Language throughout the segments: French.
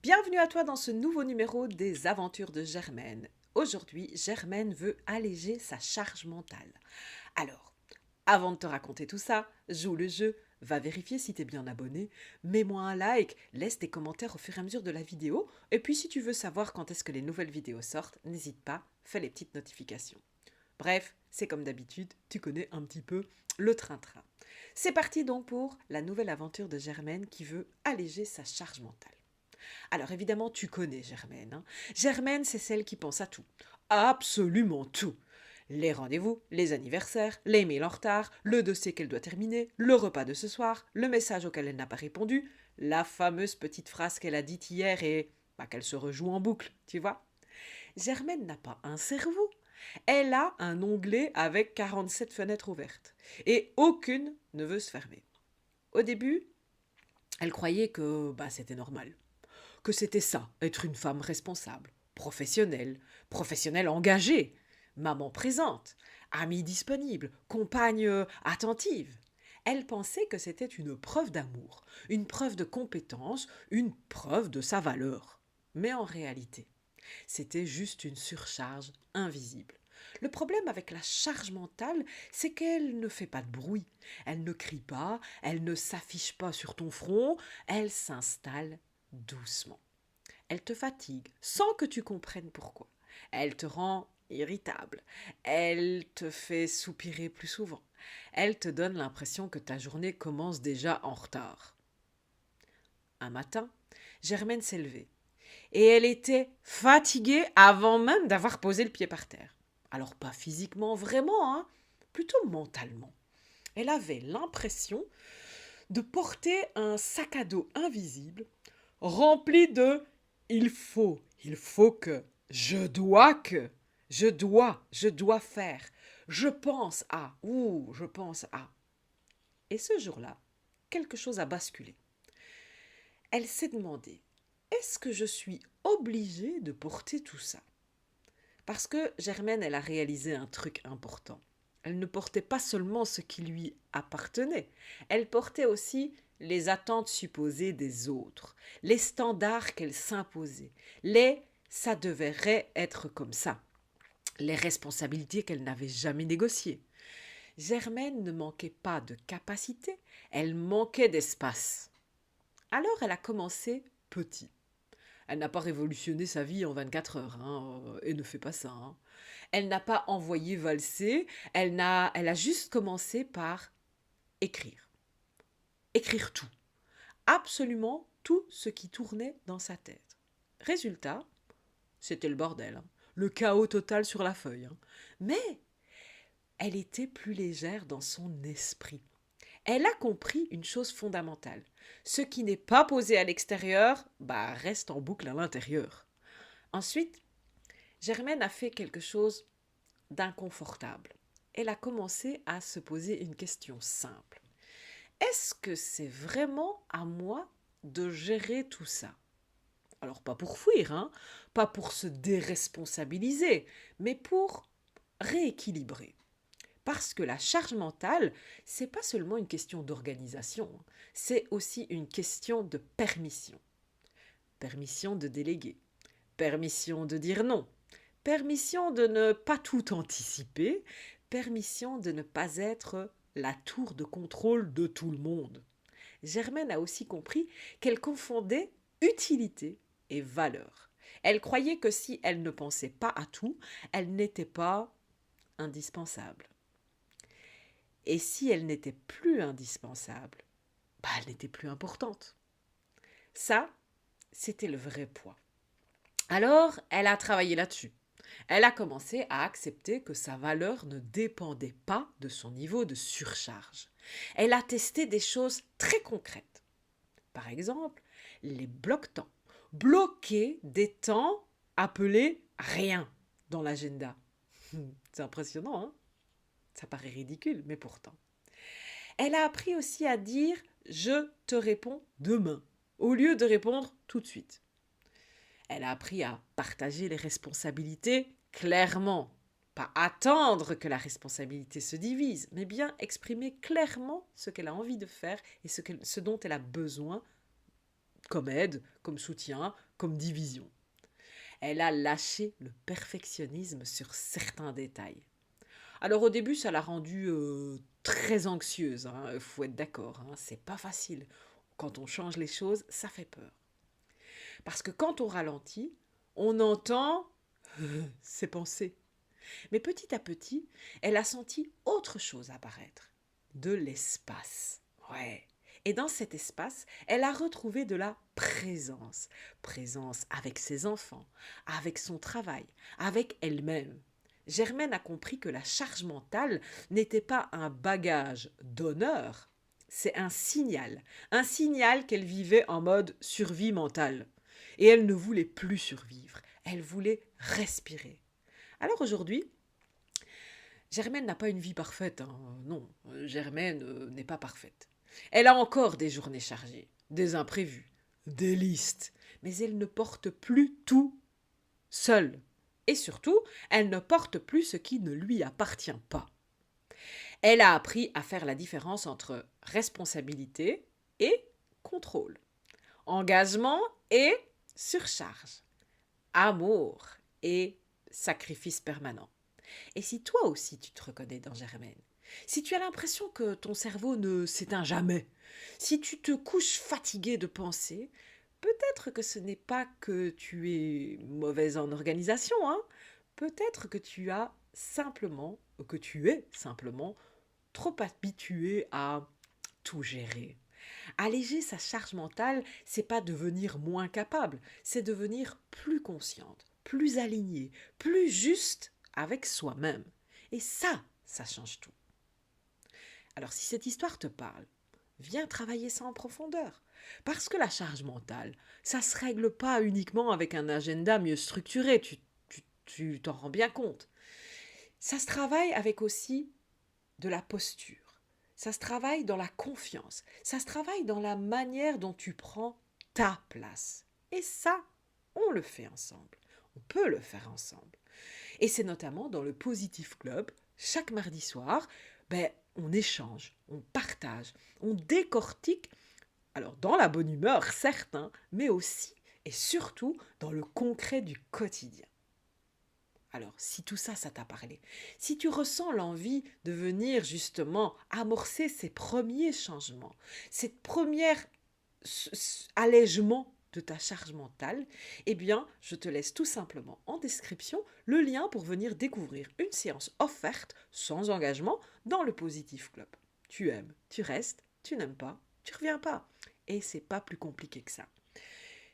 Bienvenue à toi dans ce nouveau numéro des aventures de Germaine. Aujourd'hui, Germaine veut alléger sa charge mentale. Alors, avant de te raconter tout ça, joue le jeu, va vérifier si t'es bien abonné, mets-moi un like, laisse des commentaires au fur et à mesure de la vidéo, et puis si tu veux savoir quand est-ce que les nouvelles vidéos sortent, n'hésite pas, fais les petites notifications. Bref, c'est comme d'habitude, tu connais un petit peu le train-train. C'est parti donc pour la nouvelle aventure de Germaine qui veut alléger sa charge mentale. Alors évidemment, tu connais Germaine. Germaine, c'est celle qui pense à tout. Absolument tout. Les rendez-vous, les anniversaires, les mails en retard, le dossier qu'elle doit terminer, le repas de ce soir, le message auquel elle n'a pas répondu, la fameuse petite phrase qu'elle a dite hier et qu'elle se rejoue en boucle, tu vois. Germaine n'a pas un cerveau. Elle a un onglet avec 47 fenêtres ouvertes. Et aucune ne veut se fermer. Au début, elle croyait que c'était normal, que c'était ça, être une femme responsable, professionnelle engagée, maman présente, amie disponible, compagne attentive. Elle pensait que c'était une preuve d'amour, une preuve de compétence, une preuve de sa valeur. Mais en réalité, c'était juste une surcharge invisible. Le problème avec la charge mentale, c'est qu'elle ne fait pas de bruit, elle ne crie pas, elle ne s'affiche pas sur ton front, elle s'installe doucement. Elle te fatigue sans que tu comprennes pourquoi. Elle te rend irritable. Elle te fait soupirer plus souvent. Elle te donne l'impression que ta journée commence déjà en retard. Un matin, Germaine s'est levée et elle était fatiguée avant même d'avoir posé le pied par terre. Alors pas physiquement vraiment, plutôt mentalement. Elle avait l'impression de porter un sac à dos invisible rempli de il faut que, je dois faire, je pense à. Et ce jour-là, quelque chose a basculé. Elle s'est demandé, est-ce que je suis obligée de porter tout ça? Parce que Germaine, elle a réalisé un truc important. Elle ne portait pas seulement ce qui lui appartenait, elle portait aussi les attentes supposées des autres, les standards qu'elle s'imposait, les ça devrait être comme ça, les responsabilités qu'elle n'avait jamais négociées. Germaine ne manquait pas de capacité, elle manquait d'espace. Alors elle a commencé petit. Elle n'a pas révolutionné sa vie en 24 heures, et ne fait pas ça. Elle n'a pas envoyé valser, elle a juste commencé par écrire. Écrire tout. Absolument tout ce qui tournait dans sa tête. Résultat, c'était le bordel. Le chaos total sur la feuille. Mais elle était plus légère dans son esprit. Elle a compris une chose fondamentale. Ce qui n'est pas posé à l'extérieur, reste en boucle à l'intérieur. Ensuite, Germaine a fait quelque chose d'inconfortable. Elle a commencé à se poser une question simple. Est-ce que c'est vraiment à moi de gérer tout ça? Alors pas pour fuir, pas pour se déresponsabiliser, mais pour rééquilibrer. Parce que la charge mentale, c'est pas seulement une question d'organisation, c'est aussi une question de permission. Permission de déléguer, permission de dire non, permission de ne pas tout anticiper, permission de ne pas être la tour de contrôle de tout le monde. Germaine a aussi compris qu'elle confondait utilité et valeur. Elle croyait que si elle ne pensait pas à tout, elle n'était pas indispensable. Et si elle n'était plus indispensable, elle n'était plus importante. Ça, c'était le vrai poids. Alors, elle a travaillé là-dessus. Elle a commencé à accepter que sa valeur ne dépendait pas de son niveau de surcharge. Elle a testé des choses très concrètes. Par exemple, les blocs-temps. Bloquer des temps appelés rien dans l'agenda. C'est impressionnant, Ça paraît ridicule, mais pourtant. Elle a appris aussi à dire « je te réponds demain » au lieu de répondre tout de suite. Elle a appris à partager les responsabilités clairement. Pas attendre que la responsabilité se divise, mais bien exprimer clairement ce qu'elle a envie de faire et ce dont elle a besoin comme aide, comme soutien, comme division. Elle a lâché le perfectionnisme sur certains détails. Alors au début, ça l'a rendue très anxieuse, hein, faut être d'accord, hein, c'est pas facile. Quand on change les choses, ça fait peur. Parce que quand on ralentit, on entend ses pensées. Mais petit à petit, elle a senti autre chose apparaître. De l'espace. Ouais. Et dans cet espace, elle a retrouvé de la présence. Présence avec ses enfants, avec son travail, avec elle-même. Germaine a compris que la charge mentale n'était pas un bagage d'honneur, c'est un signal qu'elle vivait en mode survie mentale. Et elle ne voulait plus survivre, elle voulait respirer. Alors aujourd'hui, Germaine n'a pas une vie parfaite, hein. Non, Germaine n'est pas parfaite. Elle a encore des journées chargées, des imprévus, des listes, mais elle ne porte plus tout seule. Et surtout, elle ne porte plus ce qui ne lui appartient pas. Elle a appris à faire la différence entre responsabilité et contrôle, engagement et surcharge, amour et sacrifice permanent. Et si toi aussi tu te reconnais dans Germaine, si tu as l'impression que ton cerveau ne s'éteint jamais, si tu te couches fatigué de penser, peut-être que ce n'est pas que tu es mauvaise en organisation, hein. Peut-être que tu es simplement trop habitué à tout gérer. Alléger sa charge mentale, c'est pas devenir moins capable, c'est devenir plus consciente, plus alignée, plus juste avec soi-même. Et ça change tout. Alors si cette histoire te parle, viens travailler ça en profondeur. Parce que la charge mentale, ça se règle pas uniquement avec un agenda mieux structuré, tu t'en rends bien compte. Ça se travaille avec aussi de la posture. Ça se travaille dans la confiance. Ça se travaille dans la manière dont tu prends ta place. Et ça, on le fait ensemble. On peut le faire ensemble. Et c'est notamment dans le Positive Club, chaque mardi soir, on échange, on partage, on décortique, alors dans la bonne humeur, certes, hein, mais aussi et surtout dans le concret du quotidien. Alors, si tout ça, ça t'a parlé, si tu ressens l'envie de venir justement amorcer ces premiers changements, ces premiers allègements de ta charge mentale, eh bien, je te laisse tout simplement en description le lien pour venir découvrir une séance offerte sans engagement dans le Positive Club. Tu aimes, tu restes, tu n'aimes pas, tu reviens pas. Et c'est pas plus compliqué que ça.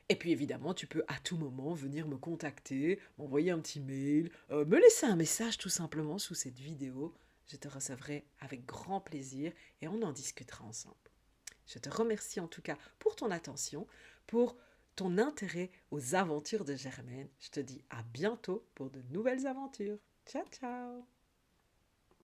Et puis évidemment, tu peux à tout moment venir me contacter, m'envoyer un petit mail, me laisser un message tout simplement sous cette vidéo. Je te recevrai avec grand plaisir et on en discutera ensemble. Je te remercie en tout cas pour ton attention, pour ton intérêt aux aventures de Germaine. Je te dis à bientôt pour de nouvelles aventures. Ciao, ciao!